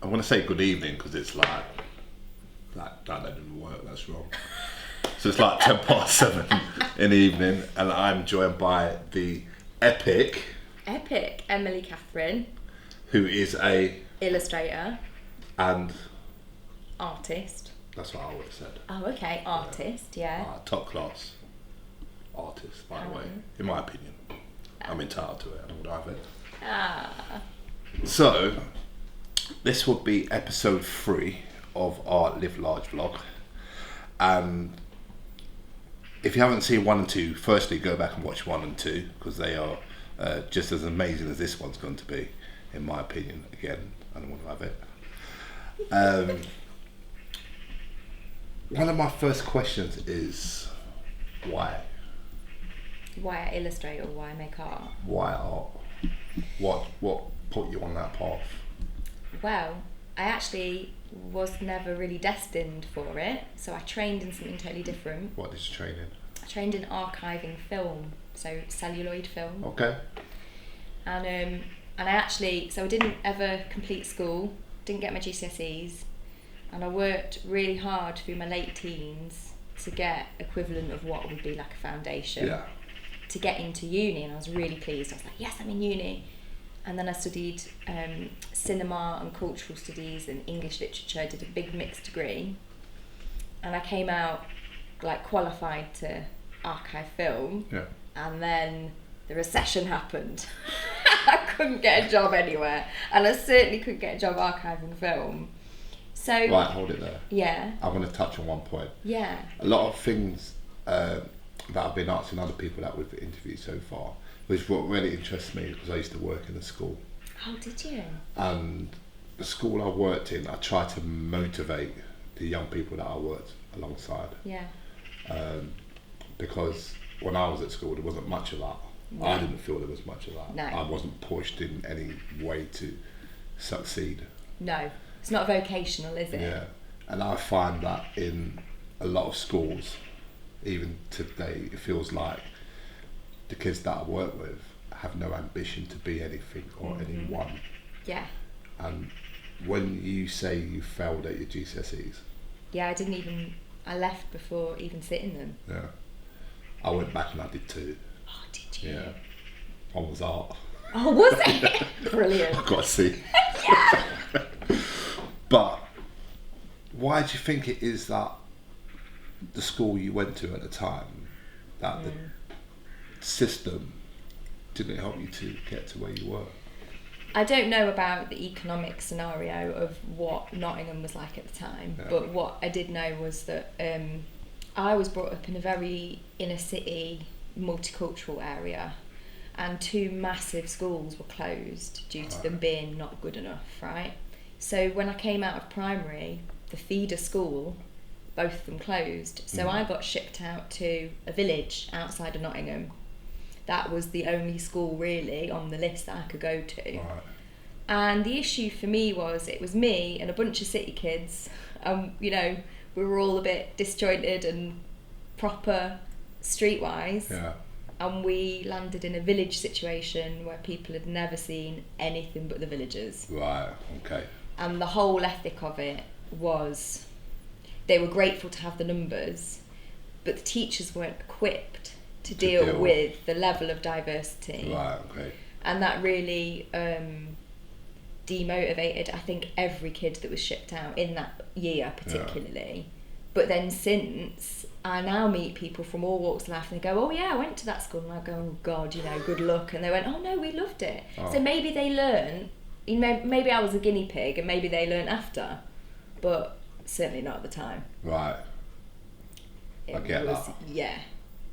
I want to say good evening because it's like that didn't work. That's wrong. So it's like 7:10 in the evening, and I'm joined by the epic Emily Catherine, who is a illustrator, and artist. that's what I always said. Oh, okay, artist, yeah. Top class artist, by the way, in my opinion. I'm entitled to it. I would have it. Ah. So, this will be episode 3 of our Live Large vlog. And if you haven't seen 1 and 2, firstly go back and watch 1 and 2 because they are just as amazing as this one's going to be, in my opinion. Again, I don't want to have it. One of my first questions is why? Why I illustrate or why I make art? Why art? What put you on that path? Well, I actually was never really destined for it, so I trained in something totally different. What did you train in? I trained in archiving film, so celluloid film. Okay. And I didn't ever complete school, didn't get my GCSEs, and I worked really hard through my late teens to get equivalent of what would be like a foundation. Yeah. To get into uni, and I was really pleased. I was like, yes, I'm in uni. And then I studied cinema and cultural studies and English literature. I did a big mixed degree, and I came out like qualified to archive film. Yeah. And then the recession happened. I couldn't get a job anywhere, and I certainly couldn't get a job archiving film. So Right, hold it there. Yeah. I want to touch on one point. Yeah. A lot of things that I've been asking other people that we've interviewed so far, which what really interests me because I used to work in a school. Oh, did you? And the school I worked in, I tried to motivate the young people that I worked alongside. Yeah. Because when I was at school, there wasn't much of that. No. I didn't feel there was much of that. No. I wasn't pushed in any way to succeed. No, it's not vocational, is it? Yeah, and I find that in a lot of schools, even today, it feels like the kids that I work with have no ambition to be anything or anyone. Yeah. And when you say you failed at your GCSEs, Yeah, I left before even sitting them. yeah, I went back and I did 2. Oh, did you? Yeah, one was art. Oh, was it? Brilliant. I've got to see. But why do you think it is that the school you went to at the time, that the system didn't help you to get to where you were? I don't know about the economic scenario of what Nottingham was like at the time, but what I did know was that I was brought up in a very inner city, multicultural area, and 2 massive schools were closed due to them being not good enough, right? So when I came out of primary, the feeder school, both of them closed. So I got shipped out to a village outside of Nottingham. That was the only school really on the list that I could go to. Right. And the issue for me was it was me and a bunch of city kids. We were all a bit disjointed and proper streetwise. Yeah. And we landed in a village situation where people had never seen anything but the villagers. Right. Okay. And the whole ethic of it was they were grateful to have the numbers, but the teachers weren't equipped to deal with the level of diversity. Right. Okay. And that really demotivated, I think, every kid that was shipped out in that year particularly. Yeah. But then since, I now meet people from all walks of life and they go, oh yeah, I went to that school, and I go, oh God, good luck. And they went, oh no, we loved it. Oh. So maybe they learn, maybe I was a guinea pig and maybe they learned after, but certainly not at the time. Right. I get that. Yeah.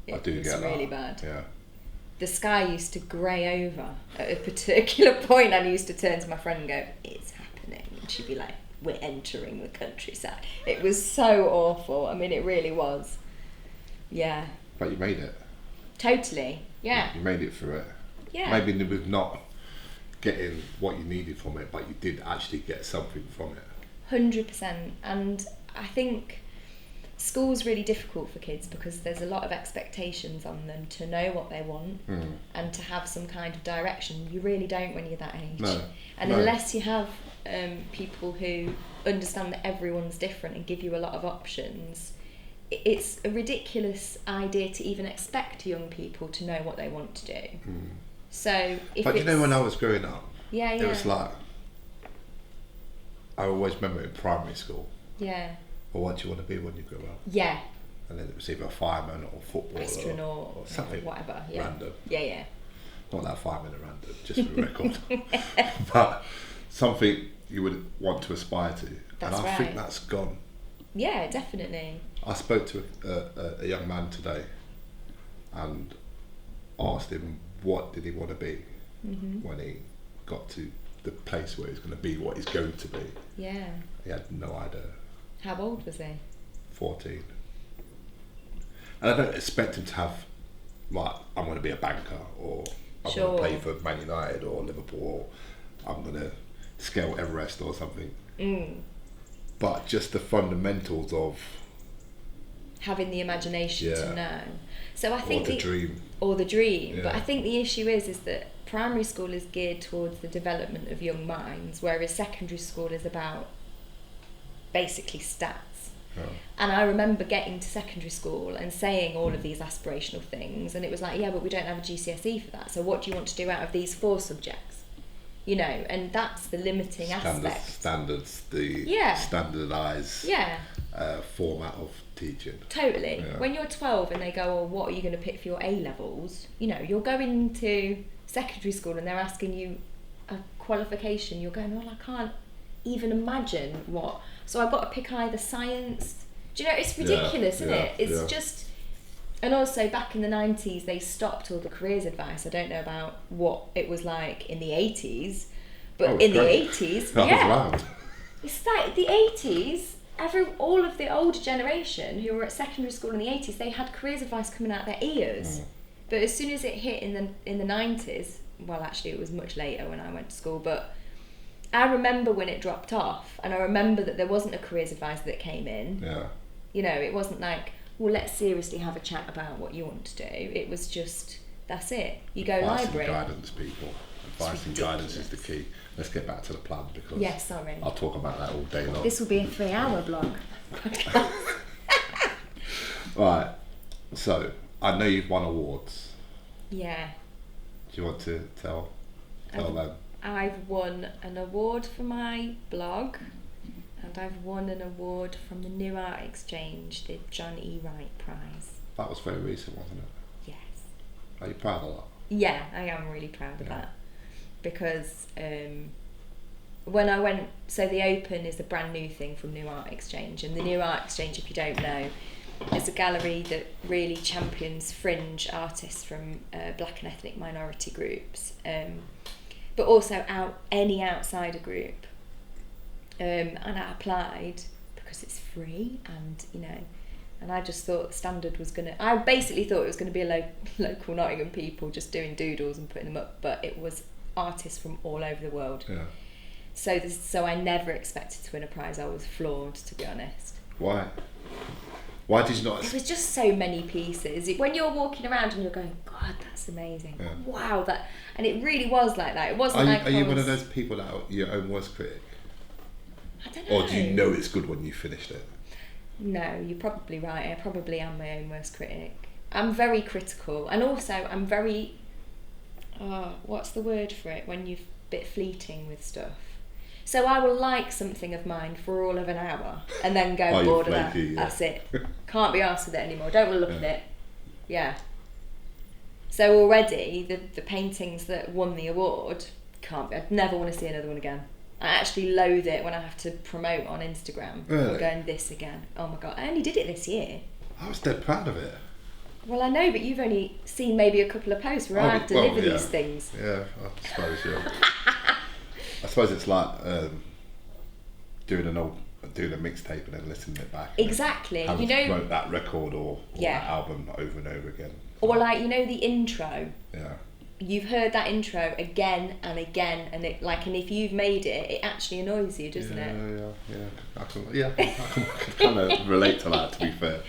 I do get that. It was really bad. Yeah. The sky used to grey over at a particular point, and I used to turn to my friend and go, it's happening. And she'd be like, we're entering the countryside. It was so awful. I mean, it really was. Yeah. But you made it. Totally. Yeah. You made it through it. Yeah. Maybe with not getting what you needed from it, but you did actually get something from it. 100%. And I think school's really difficult for kids because there's a lot of expectations on them to know what they want and to have some kind of direction. You really don't when you're that age. No. And unless you have people who understand that everyone's different and give you a lot of options, it's a ridiculous idea to even expect young people to know what they want to do. So if but you know, when I was growing up, yeah, it was like, I always remember in primary school, yeah, well, what do you want to be when you grow up? yeah, And then it was either a fireman or footballer astronaut or something whatever, yeah. random. Yeah. Not that fireman at random, just for the record. But something you would want to aspire to. That's and I right. think that's gone. Yeah, definitely. I spoke to a young man today and asked him what did he want to be when he got to the place where he's going to be what he's going to be. Yeah. He had no idea. How old was he? 14. And I don't expect him to have, like, I'm going to be a banker, or I'm going to play for Man United or Liverpool, or I'm going to scale Everest or something. But just the fundamentals of having the imagination to know. So I think the dream. Or the dream. Yeah. But I think the issue is that primary school is geared towards the development of young minds, whereas secondary school is about basically stats. Oh. And I remember getting to secondary school and saying all of these aspirational things, and it was like, yeah, but we don't have a GCSE for that, so what do you want to do out of these 4 subjects? You know, and that's the limiting aspect. Standards, the standardised format of teaching. Totally. Yeah. When you're 12 and they go, well, what are you going to pick for your A-levels? You know, you're going to secondary school and they're asking you a qualification. You're going, well, I can't even imagine what. So I've got to pick either science. Do you know, it's ridiculous, isn't it? It's just... And also, back in the 90s, they stopped all the careers advice. I don't know about what it was like in the 80s, but in the 80s, it's like the 80s, all of the older generation who were at secondary school in the 80s, they had careers advice coming out their ears. But as soon as it hit in the 90s, well, actually, it was much later when I went to school, but I remember when it dropped off, and I remember that there wasn't a careers advice that came in. Yeah. You know, it wasn't like, well, let's seriously have a chat about what you want to do. It was just, that's it. You go Advice library. And guidance, people. Advice and guidance is the key. Let's get back to the plan, because sorry. I'll talk about that all day long. This will be a 3-hour blog. Right. So, I know you've won awards. Yeah. Do you want to tell them? I've won an award for my blog, and I've won an award from the New Art Exchange, the John E. Wright Prize. That was very recent, wasn't it? Yes. Are you proud of that? Yeah, I am really proud of that, because when I went, so the Open is a brand new thing from New Art Exchange, and the New Art Exchange, if you don't know, is a gallery that really champions fringe artists from black and ethnic minority groups, but also any outsider group. And I applied because it's free, and you know, and I just thought Standard was I basically thought it was going to be a local Nottingham people just doing doodles and putting them up, but it was artists from all over the world. Yeah. So I never expected to win a prize. I was floored, to be honest. Why? Why did you not? There was just so many pieces. When you're walking around and you're going, God, that's amazing. Yeah. Wow, that, and it really was like that. It wasn't Are you one of those people that are your own worst critic? I don't know. Or do you know it's good when you finished it? No, you're probably right. I probably am my own worst critic. I'm very critical, and also I'm very, what's the word for it when you're a bit fleeting with stuff? So I will like something of mine for all of an hour and then go bored of that. Yeah. That's it. Can't be arsed with it anymore. Don't want to look at it. Yeah. So already the paintings that won the award I'd never want to see another one again. I actually loathe it when I have to promote on Instagram. Really? I'm going, this again. Oh my God. I only did it this year. I was dead proud of it. Well, I know, but you've only seen maybe a couple of posts where I deliver these things. Yeah, I suppose, yeah. I suppose it's like doing a mixtape and then listening it back. Exactly. You know, wrote that record or that album over and over again. Or like, you know, the intro. Yeah. you've heard that intro again and again, and and if you've made it, it actually annoys you, doesn't it? Yeah. I can kind of relate to that, to be fair.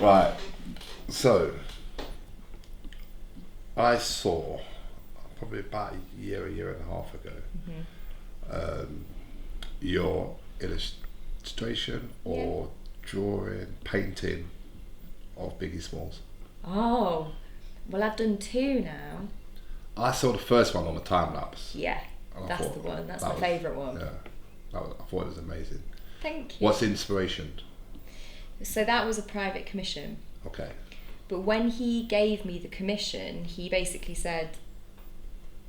Right. So, I saw probably about a year and a half ago, your illustration or drawing, painting of Biggie Smalls. Oh, well, I've done 2 now. I saw the first one on the time lapse. Yeah, that's the one. That's my favourite one. Yeah, I thought it was amazing. Thank you. What's the inspiration? So that was a private commission. Okay. But when he gave me the commission, he basically said,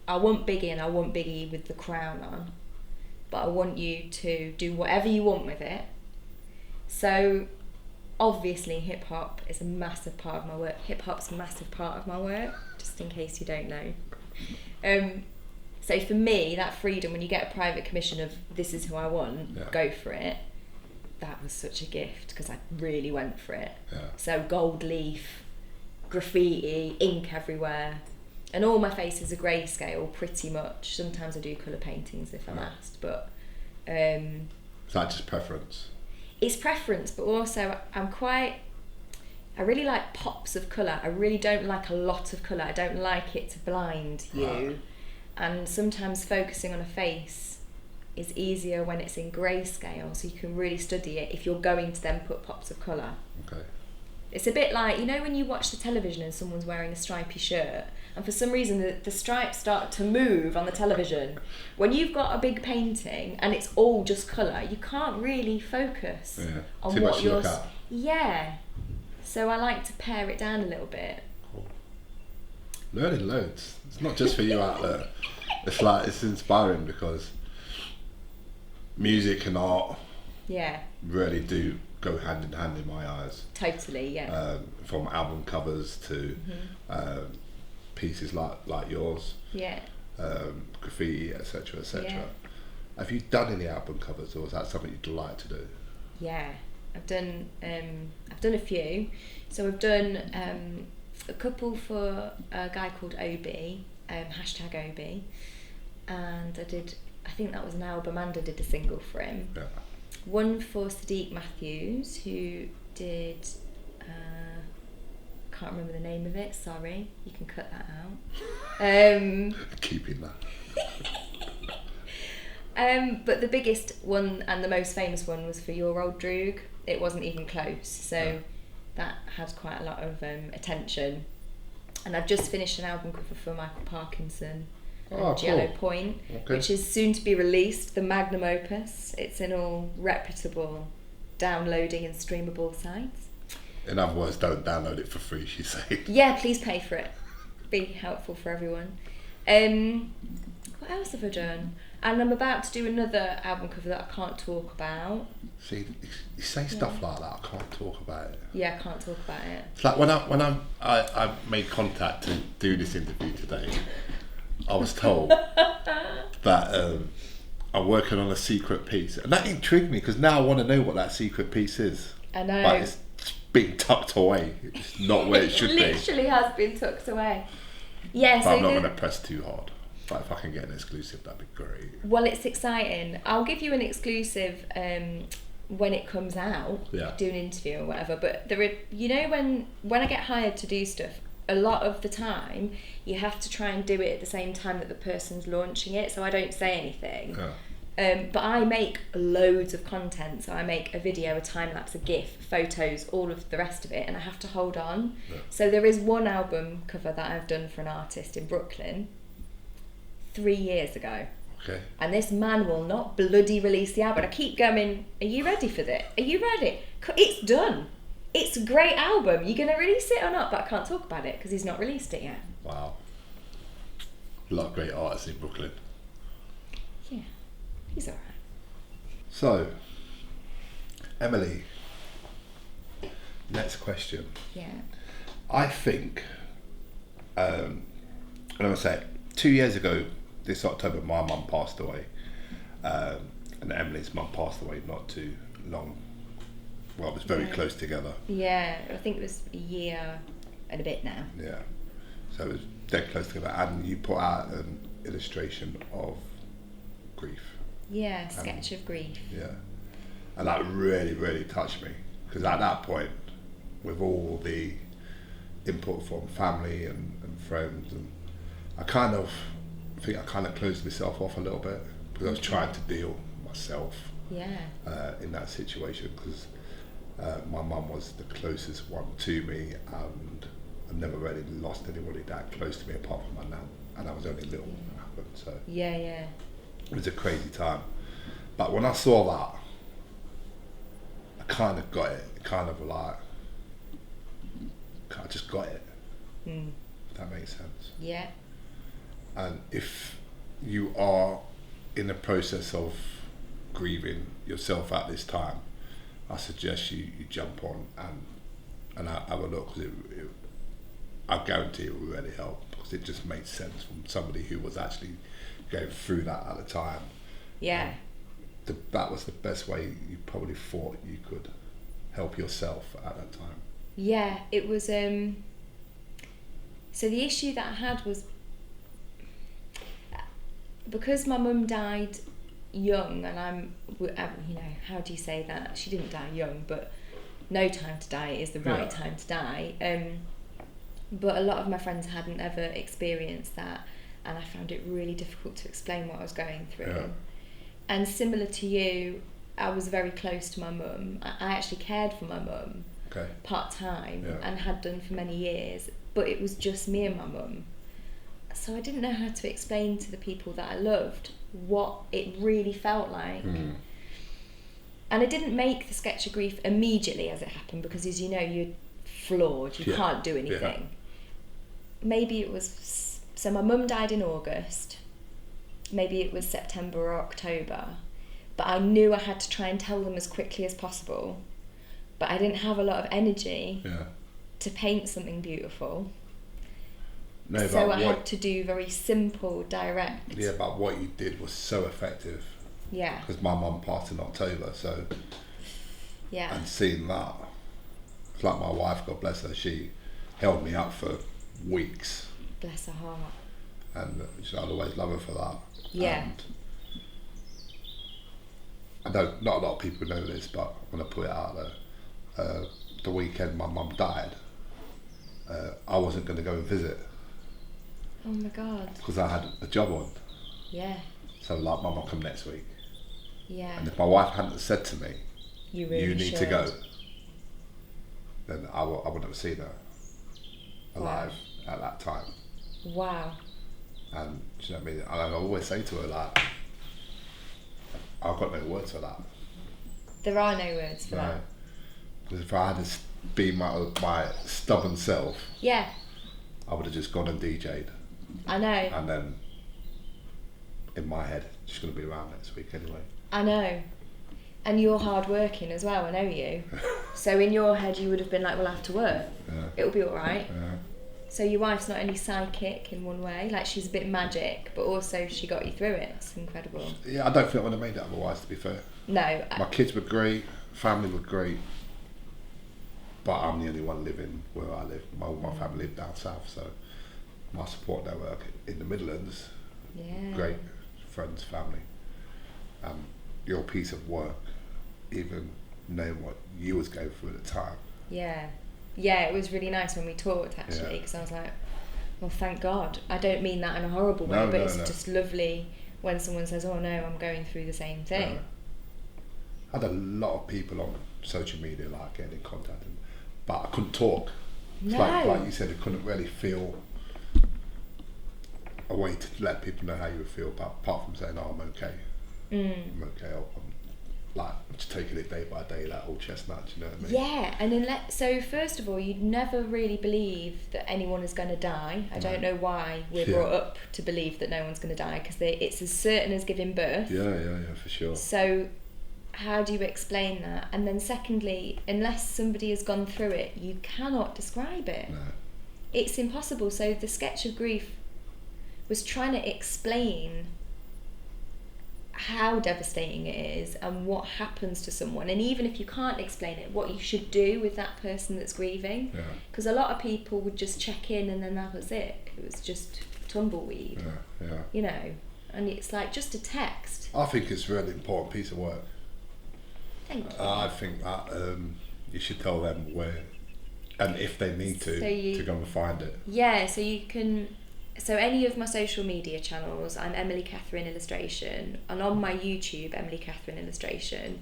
I want Biggie and I want Biggie with the crown on, but I want you to do whatever you want with it. So obviously hip hop is a massive part of my work. Hip hop's a massive part of my work, just in case you don't know. So for me, that freedom, when you get a private commission of this is who I want, go for it, that was such a gift because I really went for it. Yeah. So gold leaf, graffiti, ink everywhere, and all my faces are grayscale pretty much. Sometimes I do colour paintings if I'm asked, but is that just preference? It's preference, but also I really like pops of colour. I really don't like a lot of colour. I don't like it to blind you. Right. And sometimes focusing on a face is easier when it's in grayscale, so you can really study it if you're going to then put pops of colour. Okay. It's a bit like, you know, when you watch the television and someone's wearing a stripy shirt, and for some reason the stripes start to move on the television. When you've got a big painting and it's all just colour, you can't really focus on too what much to you're... look at. Yeah. So I like to pare it down a little bit. Cool. Learning loads. It's not just for you out there. It's inspiring because music and art really do go hand in hand in my eyes. Totally, yeah. From album covers to pieces like yours, graffiti, etc., etc. Yeah. Have you done any album covers, or is that something you'd like to do? Yeah, I've done a few. So I've done a couple for a guy called Obi, #Obi, and I think that was an album, and I did a single for him. Yeah. One for Sadiq Matthews, who did, can't remember the name of it, sorry, you can cut that out. Keeping that. But the biggest one and the most famous one was for Your Old Droog. It wasn't even close, so that had quite a lot of attention. And I've just finished an album cover for Michael Parkinson. Yellow Point, which is soon to be released, the magnum opus. It's in all reputable downloading and streamable sites. In other words, don't download it for free, she said. Yeah, please pay for it. Be helpful for everyone. What else have I done? And I'm about to do another album cover that I can't talk about. See, you say stuff like that, I can't talk about it. Yeah, I can't talk about it. It's like when I made contact to do this interview today, I was told that I'm working on a secret piece, and that intrigued me because now I want to know what that secret piece is. I know. But it's being tucked away. It's not where it should be. It literally has been tucked away. Yeah, but so I'm not going to press too hard. But if I can get an exclusive, that'd be great. Well, it's exciting. I'll give you an exclusive when it comes out. Yeah. Do an interview or whatever. But there are, you know, when I get hired to do stuff, a lot of the time you have to try and do it at the same time that the person's launching it, so I don't say anything. But I make loads of content, so I make a video, a time lapse, a GIF, photos, all of the rest of it, and I have to hold on. So there is one album cover that I've done for an artist in Brooklyn 3 years ago. Okay. And this man will not bloody release the album. I keep going, are you ready for this? Are you ready? It's done. It's a great album. You're going to release it or not? But I can't talk about it because he's not released it yet. Wow. A lot of great artists in Brooklyn. Yeah, he's alright. So, Emily, next question. Yeah. I think, I'm going to say, 2 years ago, this October, my mum passed away. And Emily's mum passed away not too long. Well, it was very close together. Yeah, I think it was a year and a bit now. Yeah. So it was dead close together, and you put out an illustration of grief. Yeah, sketch of grief. Yeah, and that really, really touched me, because at that point, with all the input from family and friends, and I think I kind of closed myself off a little bit, because I was trying to deal myself in that situation, because my mum was the closest one to me, and I never really lost anybody that close to me apart from my nan, and I was only little when it happened. So it was a crazy time. But when I saw that, I kind of got it. Kind of like, I just got it. If that makes sense. Yeah. And if you are in the process of grieving yourself at this time, I suggest you jump on and have a look, because I guarantee it will really help, because it just made sense from somebody who was actually going through that at the time. Yeah. That was the best way you probably thought you could help yourself at that time. Yeah, it was. So the issue that I had was, because my mum died young, and I'm, how do you say that? She didn't die young, but no time to die is the right time to die. But a lot of my friends hadn't ever experienced that, and I found it really difficult to explain what I was going through. Yeah. And similar to you, I was very close to my mum. I actually cared for my mum part-time and had done for many years, but it was just me and my mum. So I didn't know how to explain to the people that I loved what it really felt like. And I didn't make the sketch of grief immediately as it happened, because as you know, you're floored, you can't do anything. Maybe it was, so my mum died in August, maybe it was September or October, but I knew I had to try and tell them as quickly as possible, but I didn't have a lot of energy to paint something beautiful. No, so I had to do very simple, direct. Yeah, but what you did was so effective. Yeah. Because my mum passed in October, so. Yeah. And seeing that, it's like my wife, God bless her, she held me up for weeks. Bless her heart. And I'd always love her for that. Yeah. And I know not a lot of people know this, but I'm going to put it out there. The weekend my mum died, I wasn't going to go and visit. Oh my God. Because I had a job on. Yeah. So like, Mum, I'll come next week. Yeah. And if my wife hadn't said to me, you need to go, then I wouldn't have seen her alive at that time. Wow. And do you know what I mean? And I always say to her, like, I've got no words for that. There are no words for that. Because if I had been my stubborn self, I would have just gone and DJ'd. I know. And then, in my head, she's going to be around next week anyway. I know. And you're hard working as well, I know you. So in your head you would have been like, well, I have to work. It'll be alright. So your wife's not only psychic in one way, like she's a bit magic, but also she got you through it. It's incredible. Yeah, I don't think I would have made it otherwise, to be fair. No. My kids were great, family were great, but I'm the only one living where I live. My family live down south, so my support network in the Midlands, great friends, family. Your piece of work, even knowing what you was going through at the time. Yeah, it was really nice when we talked actually, because I was like, well, thank God. I don't mean that in a horrible way, but it's just lovely when someone says, oh no, I'm going through the same thing. I had a lot of people on social media like getting in contact, but I couldn't talk. It's like you said, I couldn't really feel a way to let people know how you would feel, apart from saying, oh, I'm okay. I'm okay, I'm like just taking it day by day, like old chestnuts, you know what I mean? Yeah, and then so first of all, you'd never really believe that anyone is going to die. I don't know why we're brought up to believe that no one's going to die, because it's as certain as giving birth. Yeah, for sure. So how do you explain that? And then secondly, unless somebody has gone through it, you cannot describe it. No. It's impossible. So the sketch of grief was trying to explain how devastating it is and what happens to someone, and even if you can't explain it, what you should do with that person that's grieving. Because a lot of people would just check in and then that was it. It was just tumbleweed. You know, and it's like just a text. I think it's a really important piece of work. Thank you. I think that you should tell them where, and if they need to go and find it. Yeah, so you can. So any of my social media channels, I'm Emily Catherine Illustration, and on my YouTube, Emily Catherine Illustration.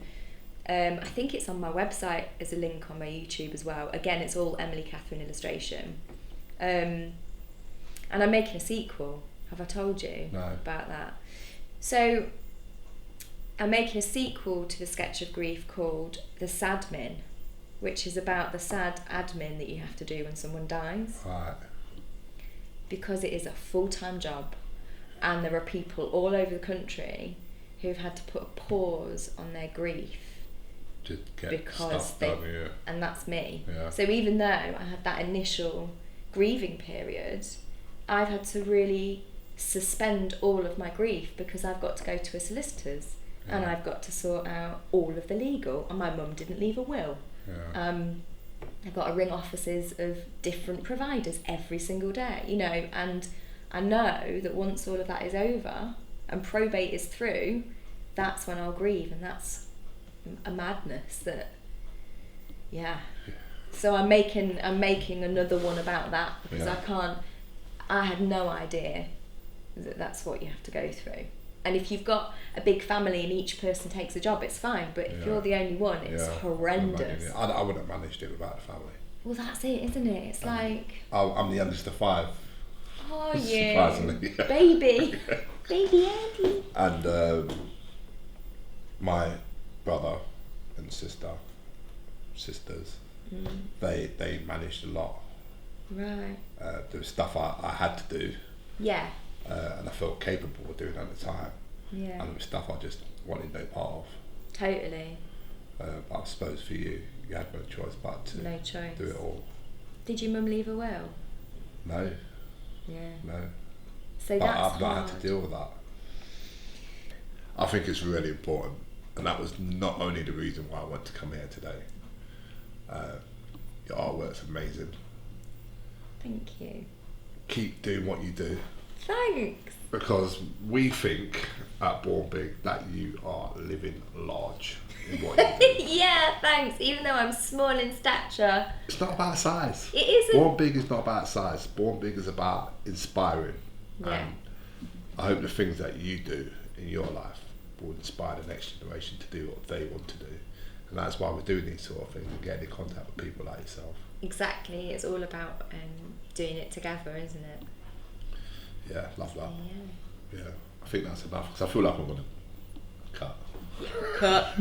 I think it's on my website as a link on my YouTube as well. Again, it's all Emily Catherine Illustration. And I'm making a sequel. Have I told you about that? So I'm making a sequel to the Sketch of Grief called The Sadmin, which is about the sad admin that you have to do when someone dies. Right. Because it is a full-time job, and there are people all over the country who've had to put a pause on their grief to get because stuff done, and that's me. Yeah. So even though I had that initial grieving period, I've had to really suspend all of my grief because I've got to go to a solicitor's and I've got to sort out all of the legal, and my mum didn't leave a will. I've got to ring offices of different providers every single day, you know, and I know that once all of that is over and probate is through, that's when I'll grieve, and that's a madness that, So I'm making another one about that because I had no idea that that's what you have to go through. And if you've got a big family and each person takes a job, it's fine. But if you're the only one, it's horrendous. I wouldn't have managed it without the family. Well, that's it, isn't it? It's like... I'm the youngest of 5. Oh, yeah. Surprisingly. Baby. Baby Andy. And my brother and sisters, they managed a lot. Right. There was stuff I had to do. Yeah. And I felt capable of doing at the time. Yeah. And there was stuff I just wanted no part of. Totally. But I suppose for you, you had no choice but to do it all. Did your mum leave a will? No. Yeah. No. So but that's I've not had to deal with that. I think it's really important, and that was not only the reason why I wanted to come here today. Your artwork's amazing. Thank you. Keep doing what you do. Thanks. Because we think at Born Big that you are living large in what you do. Yeah, thanks. Even though I'm small in stature. It's not about size. It isn't. Born Big is not about size. Born Big is about inspiring. Yeah. And I hope the things that you do in your life will inspire the next generation to do what they want to do. And that's why we're doing these sort of things and getting in contact with people like yourself. Exactly. It's all about doing it together, isn't it? Yeah, love that. Yeah. Yeah, I think that's enough because I feel like I'm going to cut. Cut.